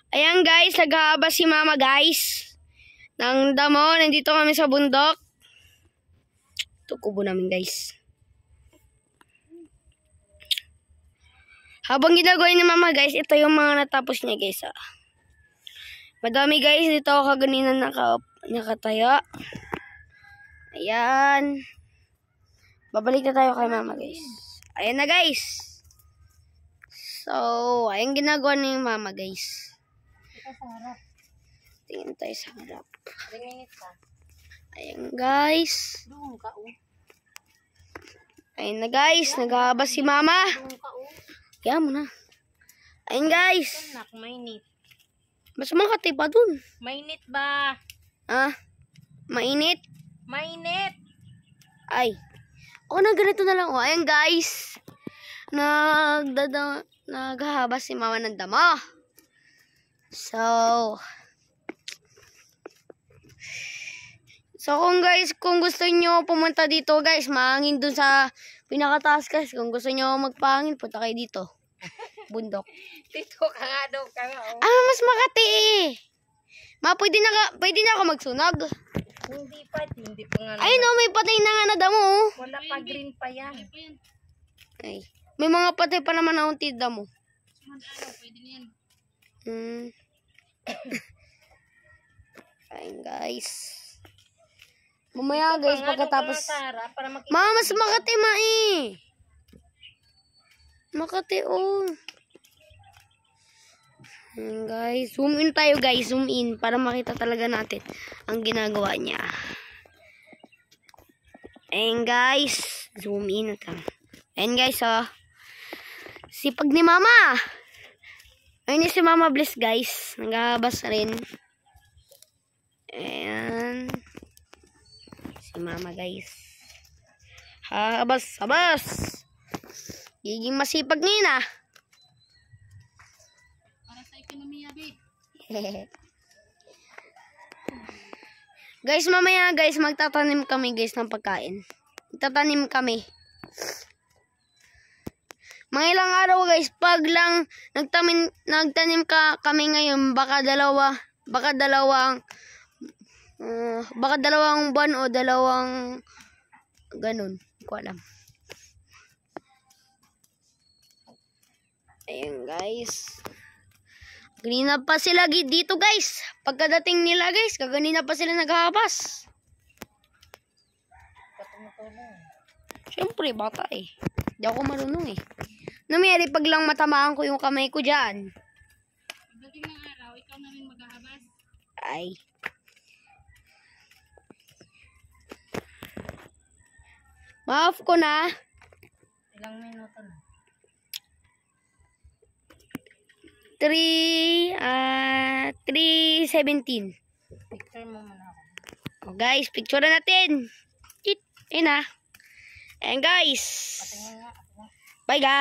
Ayan guys, nag-aabas si mama guys. Nang damo, nandito kami sa bundok. Ito kubo namin guys. Habang ginagawa ni mama guys, ito yung mga natapos niya guys. Madami guys, dito ako kaganina nakataya. Ayan. Babalik na tayo kay mama guys. Ayan na guys. So, ayan ginagawa ni mama guys. Sa harap. Tingin tayo sa harap. 3 minutes pa. Ayan guys. Doon ka Ayan na guys. Nag-aabas si mama. Doon ka Kaya mo na. Ayan guys. Anak, mainit. Mas makati pa dun. Mainit ba? Mainit. Mainit. Ay. O na ganito na lang. O ayan guys. Naghahabas si mama ng damo. So kung gusto nyo pumunta dito guys, mahangin dun sa pinakataas guys. Kung gusto nyo magpahangin, punta kayo dito. Bundok. Dito ka nga daw ka nga. Mas makati eh. Pwede na ako magsunog. Hindi pa nga. Ayun o, may patay na nga na damo. Wala pa, green pa yan. Ay, may mga patay pa naman na unti damo. Pwede na yan. Ayun guys. Mamaya guys, pagkatapos. Mama, Mas makati Makati oh. Ayun guys, zoom in tayo guys, zoom in para makita talaga natin ang ginagawa niya. Ayun guys, zoom in natin. Ayun guys oh. Sipag ni mama. Ayun si mama Bliss guys, naghabas rin. Ayan. Si mama guys. Habas. Giging masipag ngayon para sa ekonomiya, babe. Guys, mamaya guys, magtatanim kami guys ng pagkain. Magtatanim kami. Mga ilang araw guys, pag lang nagtanim kami ngayon, baka dalawang buwan o dalawang ganun. Hindi ko alam. Ayun guys. Ganina pa sila dito guys. Pagkadating nila guys, kaganina pa sila naghahabas. Siyempre, bata eh. Hindi ako marunong eh. Namiyari pag lang matamaan ko yung kamay ko dyan. Pagdating ng araw, ikaw na rin maghahabas. Ay. Ma-off ko na. Ilang minuto na? 3:17. Picture mo muna ako. Oh, guys, picture natin. Ayun na. Ayan guys. Patingin nga. Bye guys.